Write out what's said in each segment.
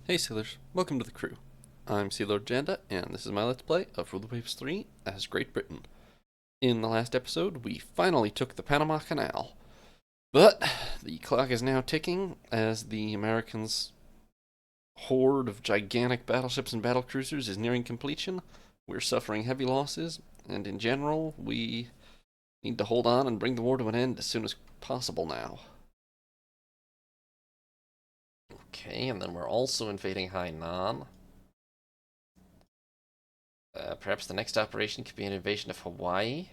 Hey sailors, welcome to the crew. I'm Sea Lord Janda, and this is my Let's Play of Rule the Waves 3 as Great Britain. In the last episode, we finally took the Panama Canal, but the clock is now ticking as the Americans' horde of gigantic battleships and battlecruisers is nearing completion. We're suffering heavy losses, and in general, we need to hold on and bring the war to an end as soon as possible now. Okay, and then we're also invading Hainan. Perhaps the next operation could be an invasion of Hawaii.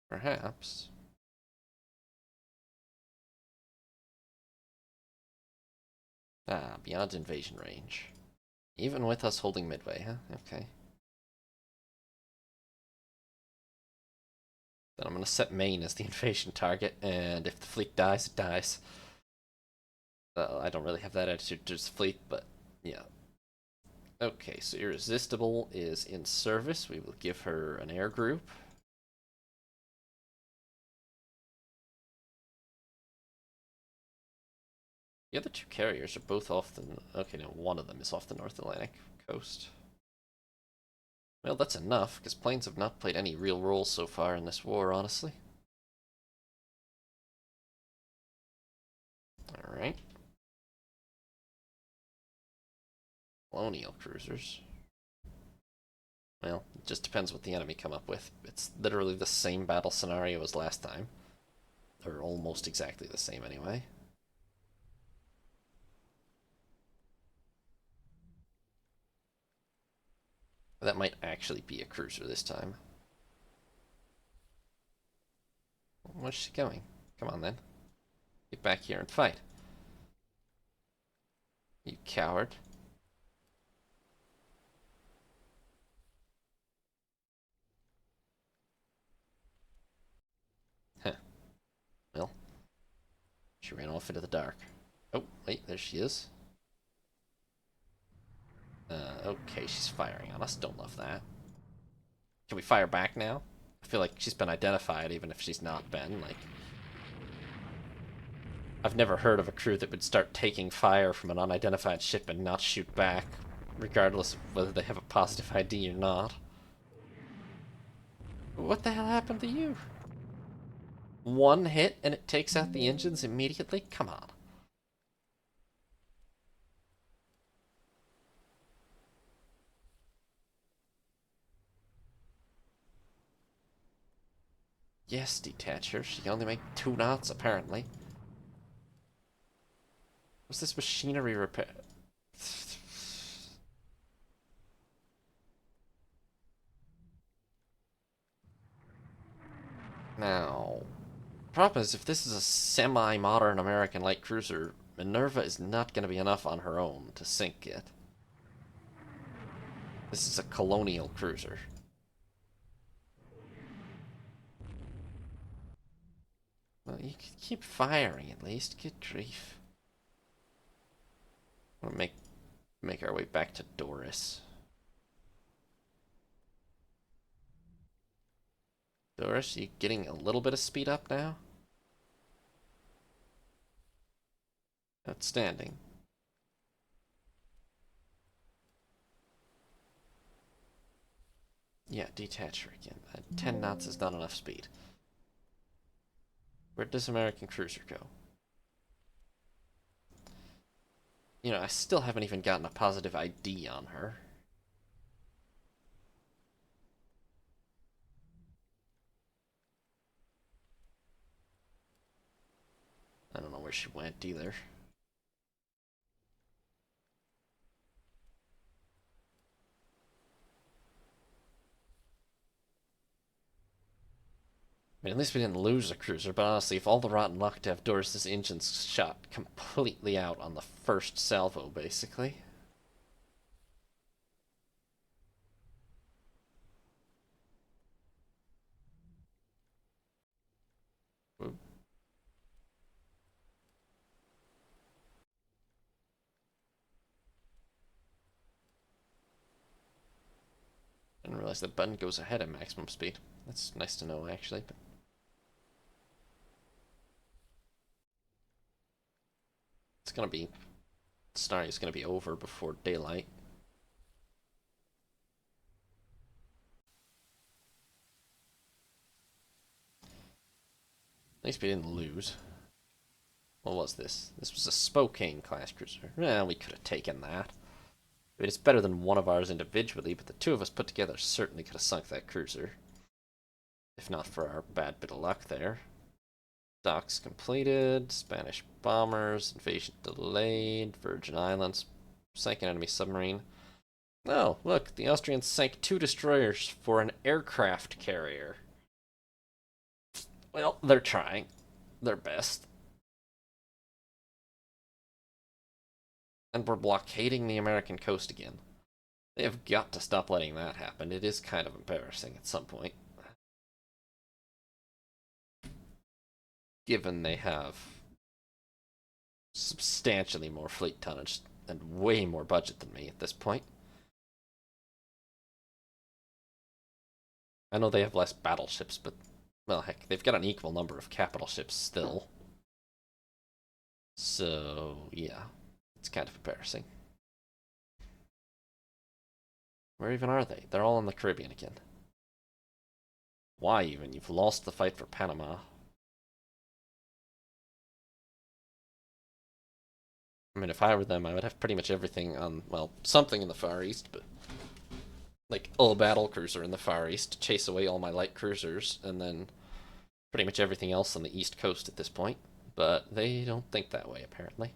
Perhaps. Ah, beyond invasion range. Even with us holding Midway, huh? Okay. Then I'm gonna set Maine as the invasion target, and if the fleet dies, it dies. I don't really have that attitude towards the fleet, but yeah. Okay, so Irresistible is in service. We will give her an air group. The other two carriers are both off the... Okay, no, one of them is off the North Atlantic coast. Well, that's enough, because planes have not played any real role so far in this war, honestly. Alright. Colonial cruisers. Well, it just depends what the enemy come up with. It's literally the same battle scenario as last time. Or almost exactly the same, anyway. That might actually be a cruiser this time. Where's she going? Come on, then. Get back here and fight. You coward. Huh. Well, she ran off into the dark. Oh, wait, there she is. Okay, she's firing on us. Don't love that. Can we fire back now? I feel like she's been identified, even if she's not been. Like, I've never heard of a crew that would start taking fire from an unidentified ship and not shoot back, regardless of whether they have a positive ID or not. What the hell happened to you? One hit and it takes out the engines immediately? Come on. Yes, Detacher. She can only make 2 knots, apparently. What's this machinery repair? Now, the problem is if this is a semi-modern American light cruiser, Minerva is not going to be enough on her own to sink it. This is a colonial cruiser. Well, you can keep firing at least. Good grief. We'll make our way back to Doris. Doris, you getting a little bit of speed up now? Outstanding. Yeah, detach her again. 10 knots is not enough speed. Where does American cruiser go? You know, I still haven't even gotten a positive ID on her. I don't know where she went either. I mean, at least we didn't lose a cruiser, but honestly, if all the rotten luck to have Doris's engines shot completely out on the first salvo, basically. Didn't realize the button goes ahead at maximum speed. That's nice to know, actually. But it's gonna be... Starry is gonna be over before daylight. At least we didn't lose. What was this? This was a Spokane class cruiser. Well, we could have taken that. I mean, it's better than one of ours individually, but the two of us put together certainly could have sunk that cruiser. If not for our bad bit of luck there. Docks completed, Spanish bombers, invasion delayed, Virgin Islands, sank an enemy submarine. Oh, look, the Austrians sank 2 destroyers for an aircraft carrier. Well, they're trying their best. And we're blockading the American coast again. They have got to stop letting that happen. It is kind of embarrassing at some point. Given they have substantially more fleet tonnage and way more budget than me at this point. I know they have less battleships, but, well, heck, they've got an equal number of capital ships still. So, yeah, it's kind of embarrassing. Where even are they? They're all in the Caribbean again. Why even? You've lost the fight for Panama. I mean, if I were them, I would have pretty much everything on, well, something in the Far East, but like a battle cruiser in the Far East to chase away all my light cruisers, and then pretty much everything else on the East Coast at this point. But they don't think that way, apparently.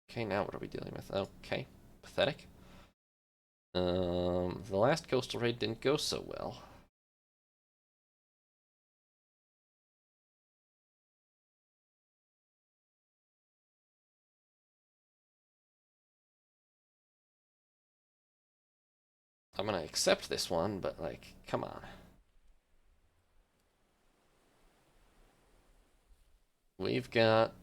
Okay, now what are we dealing with? Okay, pathetic. The last coastal raid didn't go so well. I'm gonna accept this one, but, like, come on. We've got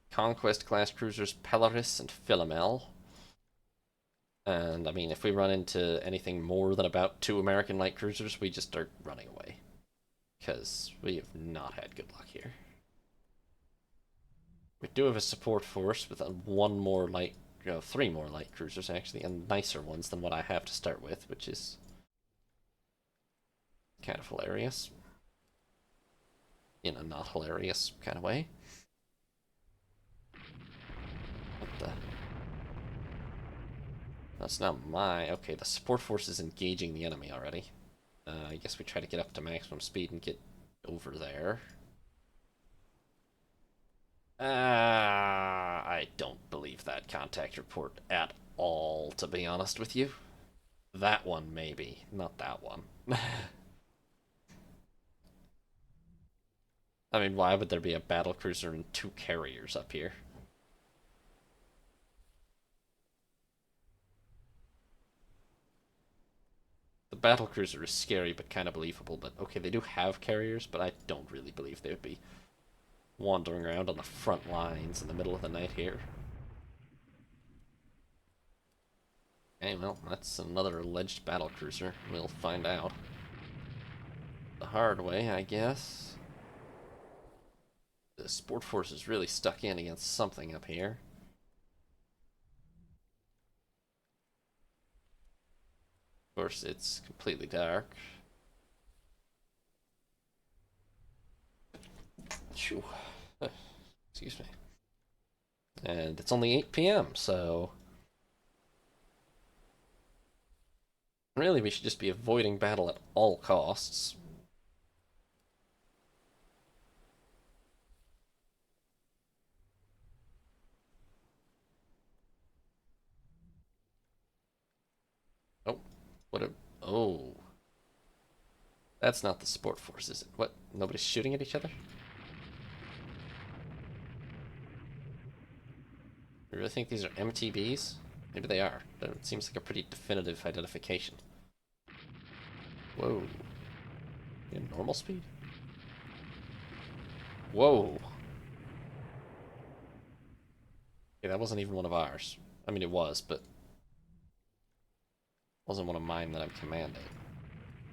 Conquest class cruisers Polaris and Philomel. And, I mean, if we run into anything more than about 2 American light cruisers, we just start running away. Because we have not had good luck here. We do have a support force with 1 more light, 3 more light cruisers, actually, and nicer ones than what I have to start with, which is kind of hilarious. In a not hilarious kind of way. What the... That's not my... Okay, the support force is engaging the enemy already. I guess we try to get up to maximum speed and get over there. I don't believe that contact report at all, to be honest with you. That one, maybe. Not that one. I mean, why would there be a battlecruiser and 2 carriers up here? The battlecruiser is scary but kind of believable, but okay, they do have carriers, but I don't really believe they would be wandering around on the front lines in the middle of the night here. Okay, well, that's another alleged battlecruiser. We'll find out. The hard way, I guess. The Sport Force is really stuck in against something up here. Of course, it's completely dark. Phew. Excuse me. And it's only 8 p.m., so... Really, we should just be avoiding battle at all costs. Oh, what a... Oh. That's not the Sport Force, is it? What? Nobody's shooting at each other? You really think these are MTBs? Maybe they are. That seems like a pretty definitive identification. Whoa. In normal speed? Whoa. Okay, that wasn't even one of ours. I mean, it was, but Wasn't one of mine that I'm commanding.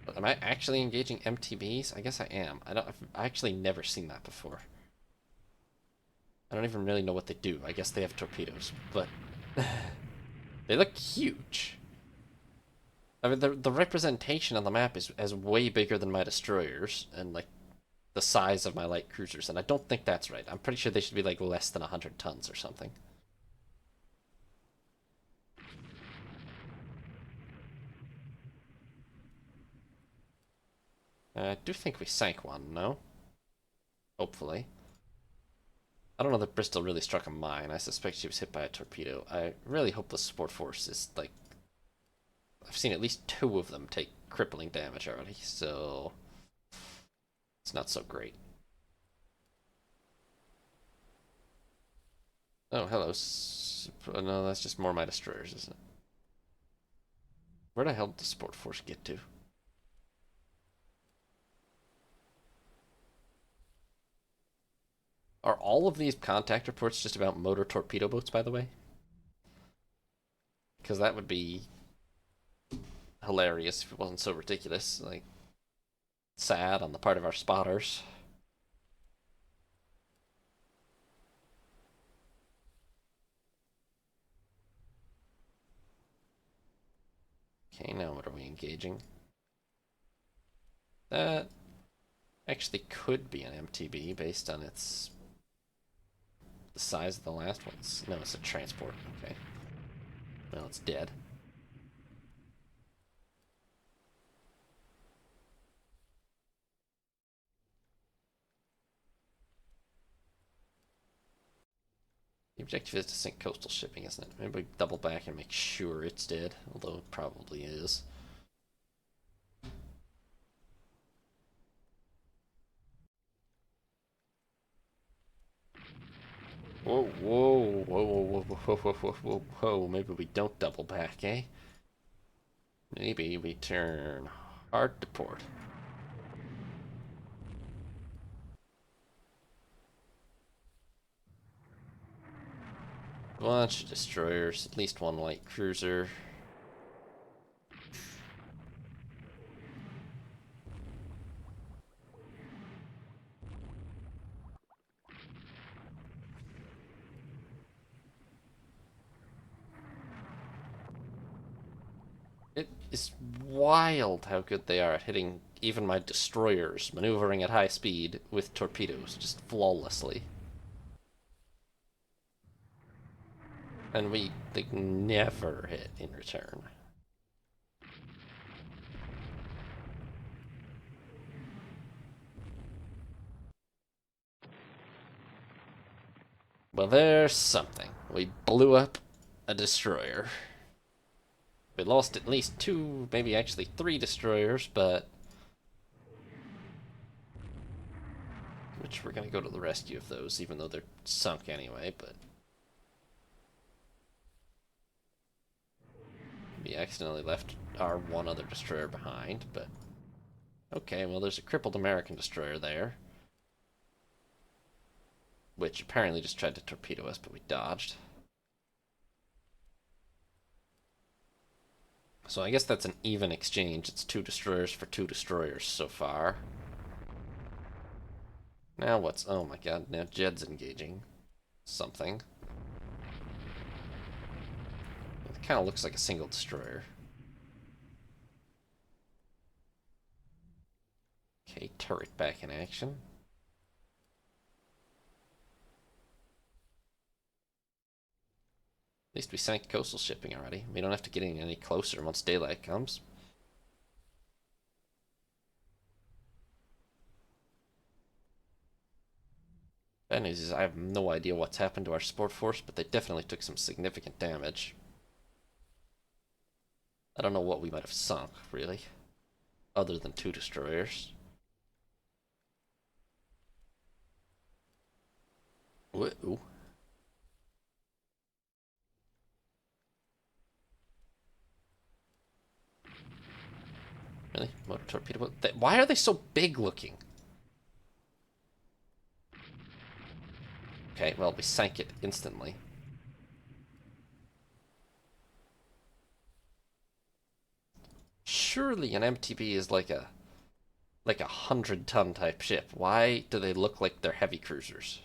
But am I actually engaging MTBs? I guess I am. I've actually never seen that before. I don't even really know what they do. I guess they have torpedoes, but they look huge. I mean, the representation on the map is way bigger than my destroyers and like the size of my light cruisers, and I don't think that's right. I'm pretty sure they should be like less than 100 tons or something. I do think we sank one, no? Hopefully. I don't know that Bristol really struck a mine. I suspect she was hit by a torpedo. I really hope the support force is, like... I've seen at least 2 of them take crippling damage already, so... It's not so great. Oh, hello. No, that's just more of my destroyers, isn't it? Where the hell did the support force get to? Are all of these contact reports just about motor torpedo boats, by the way? Because that would be hilarious if it wasn't so ridiculous. Like, sad on the part of our spotters. Okay, now what are we engaging? That actually could be an MTB based on its the size of the last ones. No, it's a transport. Okay. Well, it's dead. The objective is to sink coastal shipping, isn't it? Maybe we double back and make sure it's dead, although it probably is. Whoa, whoa, whoa, whoa, whoa, whoa, whoa, whoa, whoa, whoa. Maybe we don't double back, eh? Maybe we turn hard to port. Bunch of destroyers, at least one light cruiser. It is wild how good they are at hitting even my destroyers, maneuvering at high speed with torpedoes, just flawlessly. And we like never hit in return. Well, there's something. We blew up a destroyer. We lost at least 2, maybe actually 3 destroyers, but... Which we're gonna go to the rescue of those, even though they're sunk anyway, but... We accidentally left our one other destroyer behind, but... Okay, well there's a crippled American destroyer there. Which apparently just tried to torpedo us, but we dodged. So I guess that's an even exchange. It's 2 destroyers for 2 destroyers so far. Now what's... Oh my god, now Jed's engaging something. It kind of looks like a single destroyer. Okay, turret back in action. At least we sank coastal shipping already. We don't have to get in any closer once daylight comes. Bad news is I have no idea what's happened to our support force, but they definitely took some significant damage. I don't know what we might have sunk, really. Other than 2 destroyers. Ooh. Really? Motor torpedo boat? Why are they so big looking? Okay, well, we sank it instantly. surely an MTB is like a 100-ton type ship. Why do they look like they're heavy cruisers?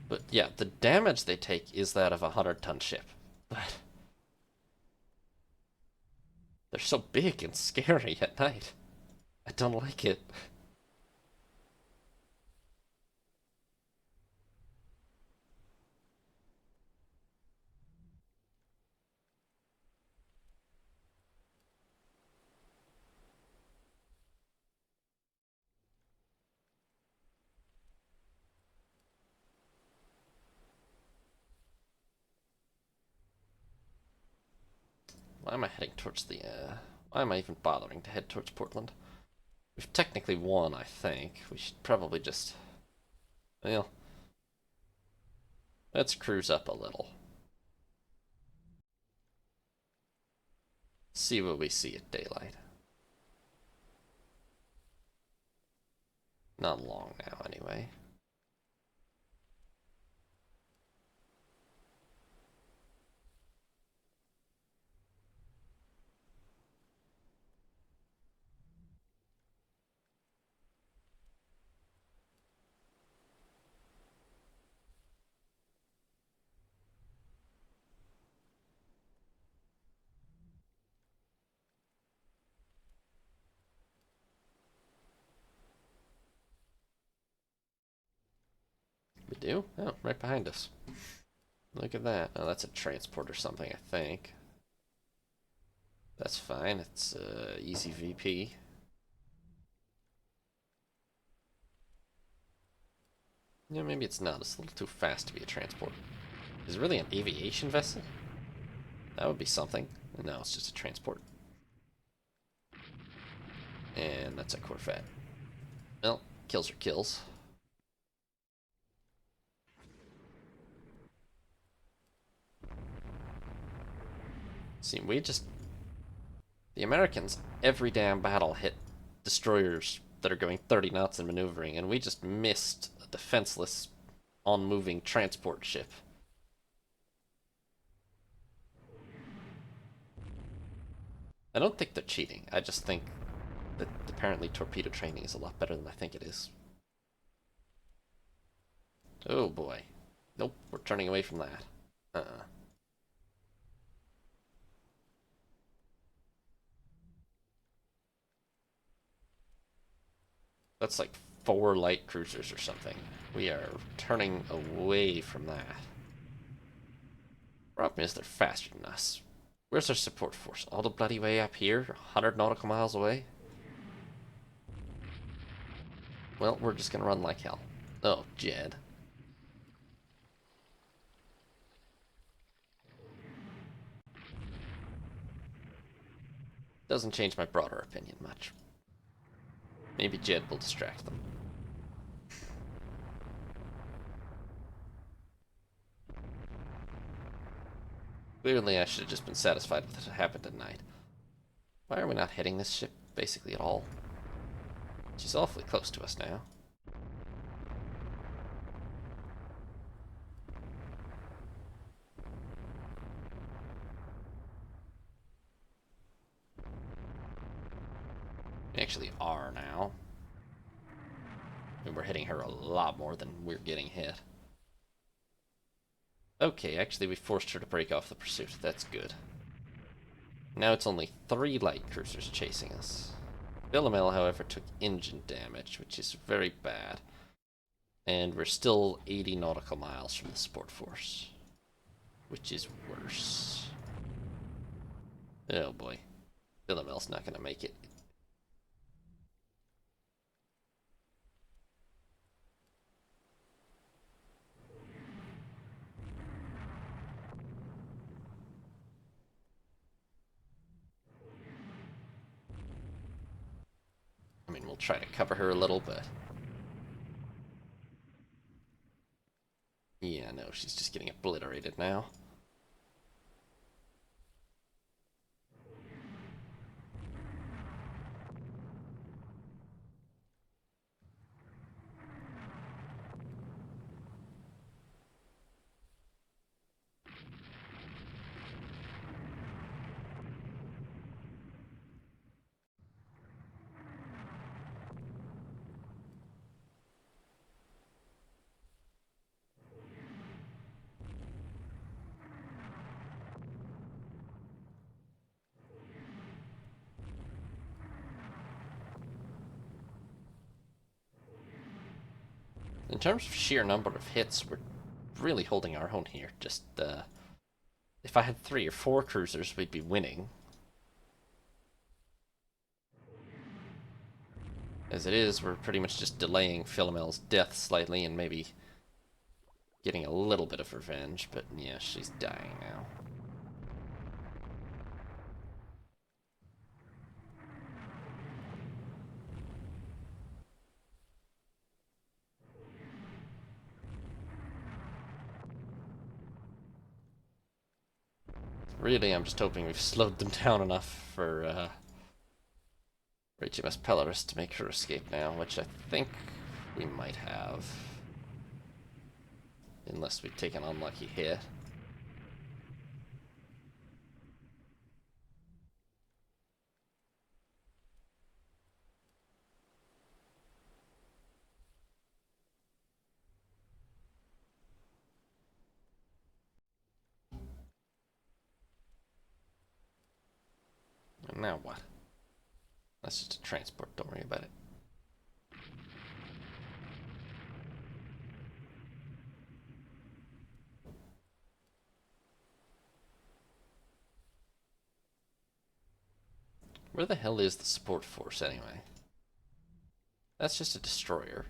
But yeah, the damage they take is that of a 100-ton ship. But they're so big and scary at night. I don't like it. Why am I heading towards the, why am I even bothering to head towards Portland? We've technically won, I think. We should probably just, well, let's cruise up a little. See what we see at daylight. Not long now, anyway. We do? Oh, right behind us. Look at that. Oh, that's a transport or something, I think. That's fine. It's easy VP. Yeah, maybe it's not. It's a little too fast to be a transport. Is it really an aviation vessel? That would be something. No, it's just a transport. And that's a Corvette. Well, kills are kills. See, we just... The Americans, every damn battle hit destroyers that are going 30 knots and maneuvering, and we just missed a defenseless, on-moving transport ship. I don't think they're cheating. I just think that apparently torpedo training is a lot better than I think it is. Oh boy. Nope, we're turning away from that. Uh-uh. That's like 4 light cruisers or something. We are turning away from that. Problem is they're faster than us. Where's our support force? All the bloody way up here? 100 nautical miles away? Well, we're just gonna run like hell. Oh, Jed. Doesn't change my broader opinion much. Maybe Jed will distract them. Clearly, I should have just been satisfied with what happened at night. Why are we not hitting this ship, basically, at all? She's awfully close to us now. We actually are now. And we're hitting her a lot more than we're getting hit. Okay, actually we forced her to break off the pursuit. That's good. Now it's only 3 light cruisers chasing us. Philomel, however, took engine damage, which is very bad. And we're still 80 nautical miles from the support force, which is worse. Oh boy. Philomel's not going to make it. I mean, we'll try to cover her a little, but... Yeah, no, she's just getting obliterated now. terms of sheer number of hits, we're really holding our own here. Just, if I had 3 or 4 cruisers, we'd be winning. As it is, we're pretty much just delaying Philomel's death slightly and maybe getting a little bit of revenge, but yeah, she's dying now. Really, I'm just hoping we've slowed them down enough for HMS Pelorus to make her escape now, which I think we might have. Unless we take an unlucky hit. And now what? That's just a transport, don't worry about it. Where the hell is the support force anyway? That's just a destroyer.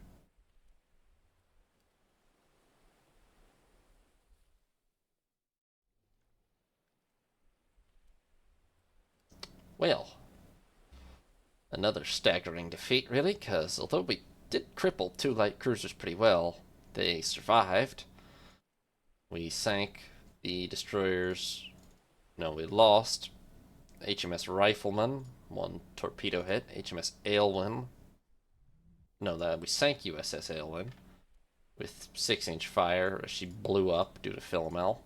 Well, another staggering defeat, really, because although we did cripple 2 light cruisers pretty well, they survived. We sank the destroyers. No, we lost HMS Rifleman, 1 torpedo hit. HMS Aylwin. No, we sank USS Aylwin with 6-inch fire as she blew up due to Philomel.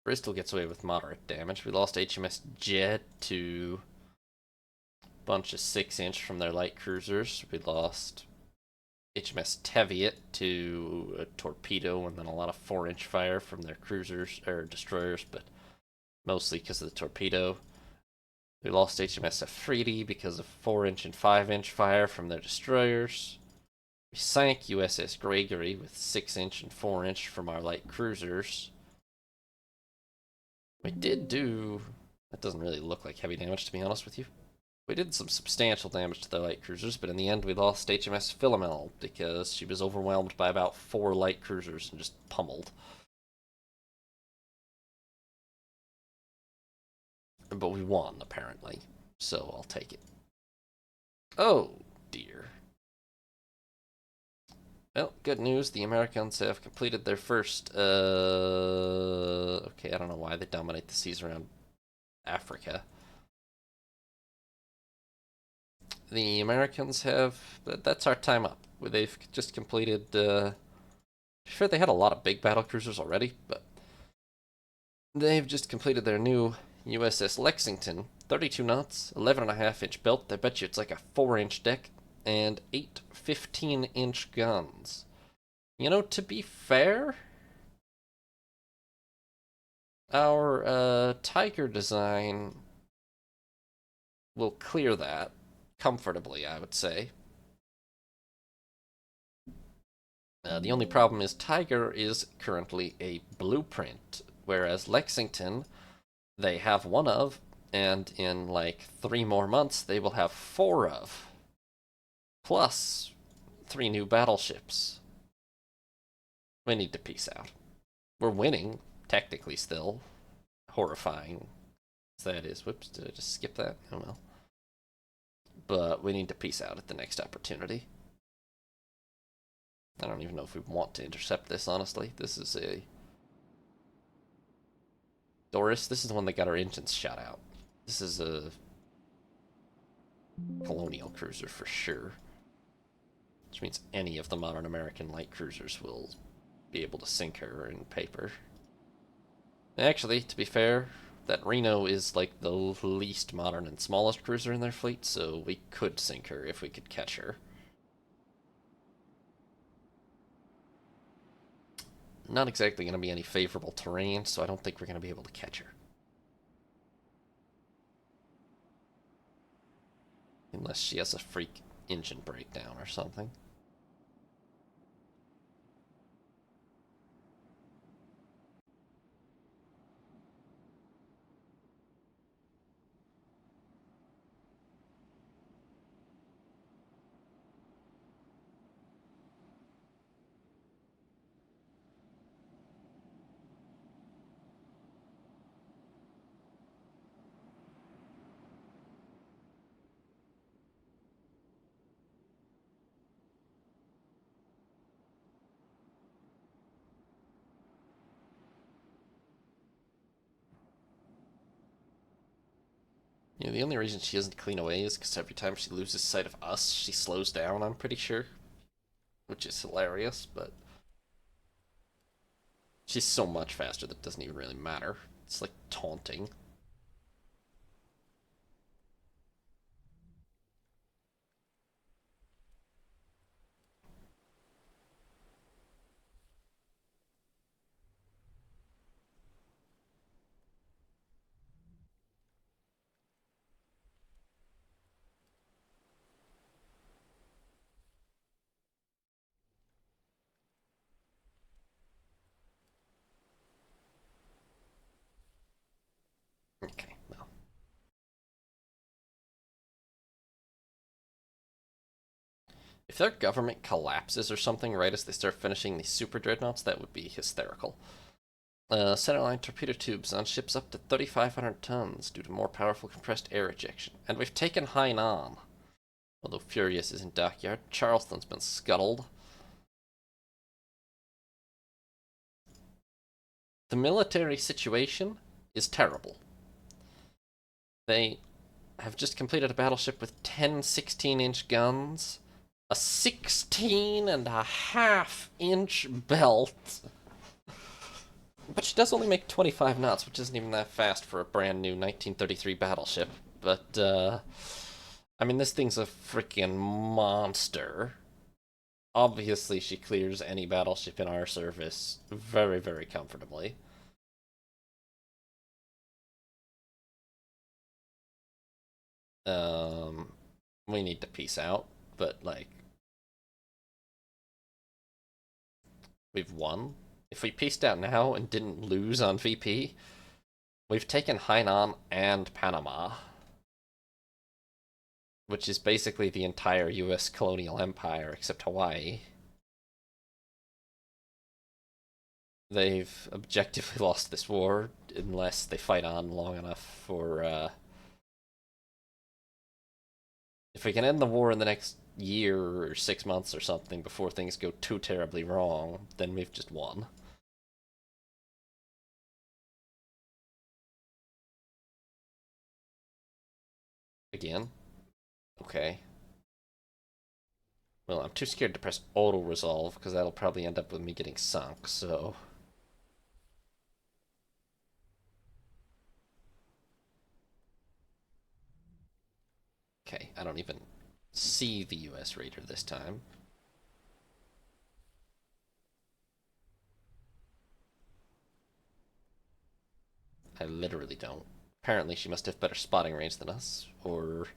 Bristol gets away with moderate damage. We lost HMS Jed to a bunch of 6-inch from their light cruisers. We lost HMS Teviot to a torpedo and then a lot of 4-inch fire from their cruisers or destroyers, but mostly because of the torpedo. We lost HMS Afridi because of 4-inch and 5-inch fire from their destroyers. We sank USS Gregory with 6-inch and 4-inch from our light cruisers. We did do... That doesn't really look like heavy damage, to be honest with you. We did some substantial damage to the light cruisers, but in the end we lost HMS Philomel because she was overwhelmed by about 4 light cruisers and just pummeled. But we won, apparently, so I'll take it. Oh, dear. Well, good news, the Americans have completed their first, okay, I don't know why they dominate the seas around Africa. The Americans have, that's our time up. They've just completed, sure, they had a lot of big battle cruisers already, but they've just completed their new USS Lexington, 32 knots, 11.5-inch built. I bet you it's like a 4-inch deck, and 8 15-inch guns. You know, to be fair, our Tiger design will clear that comfortably, I would say. The only problem is Tiger is currently a blueprint, whereas Lexington, they have 1 of, and in like 3 more months they will have 4 of. Plus 3 new battleships. We need to peace out. We're winning, technically still. Horrifying as that is. Whoops, did I just skip that? Oh well. But we need to peace out at the next opportunity. I don't even know if we want to intercept this, honestly. This is a... Doris, this is the one that got our engines shot out. This is a colonial cruiser for sure. Which means any of the modern American light cruisers will be able to sink her in paper. Actually, to be fair, that Reno is like the least modern and smallest cruiser in their fleet, so we could sink her if we could catch her. Not exactly going to be any favorable terrain, so I don't think we're going to be able to catch her. Unless she has a freak engine breakdown or something. Yeah, the only reason she doesn't clean away is because every time she loses sight of us, she slows down, I'm pretty sure. Which is hilarious, but she's so much faster that it doesn't even really matter. It's like taunting. Okay, well. If their government collapses or something right as they start finishing these super dreadnoughts, that would be hysterical. Centerline torpedo tubes on ships up to 3,500 tons due to more powerful compressed air ejection. And we've taken Hainan. Although Furious is in dockyard, Charleston's been scuttled. The military situation is terrible. They have just completed a battleship with 10 16-inch guns, a 16.5-inch belt. But she does only make 25 knots, which isn't even that fast for a brand new 1933 battleship. But, I mean, this thing's a freaking monster. Obviously, she clears any battleship in our service very, very comfortably. We need to peace out, but, like, we've won. If we peaced out now and didn't lose on VP, we've taken Hainan and Panama, which is basically the entire US colonial empire except Hawaii. They've objectively lost this war unless they fight on long enough for, if we can end the war in the next year or 6 months or something before things go too terribly wrong, then we've just won. Again? Okay. Well, I'm too scared to press auto-resolve, because that'll probably end up with me getting sunk, so... Okay, I don't even see the US Raider this time. I literally don't. Apparently she must have better spotting range than us, or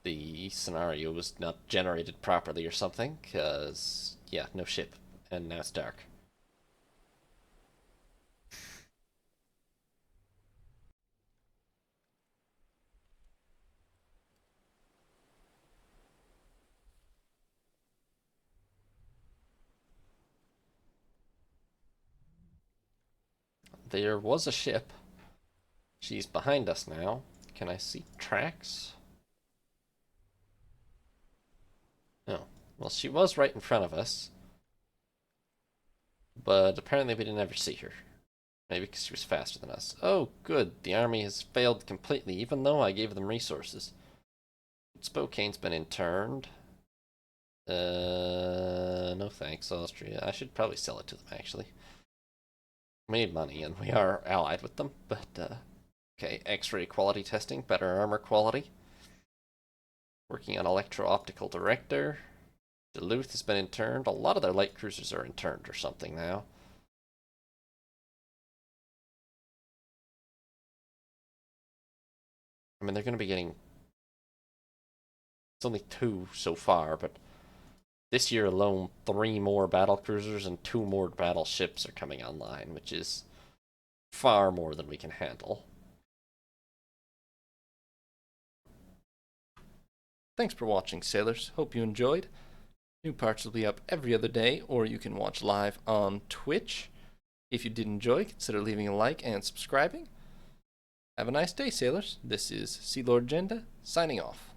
the scenario was not generated properly or something, because, yeah, no ship, and now it's dark. There was a ship. She's behind us now. Can I see tracks? No. Well, she was right in front of us. But apparently we didn't ever see her. Maybe because she was faster than us. Oh, good. The army has failed completely, even though I gave them resources. Spokane's been interned. No thanks, Austria. I should probably sell it to them, actually. We need money, and we are allied with them, but, okay, X-ray quality testing, better armor quality. Working on electro-optical director. Duluth has been interned. A lot of their light cruisers are interned or something now. I mean, they're going to be getting... It's only 2 so far, but this year alone, 3 more battle cruisers and 2 more battleships are coming online, which is far more than we can handle. Thanks for watching, sailors. Hope you enjoyed. New parts will be up every other day, or you can watch live on Twitch. If you did enjoy, consider leaving a like and subscribing. Have a nice day, sailors. This is Sea Lord Jenda, signing off.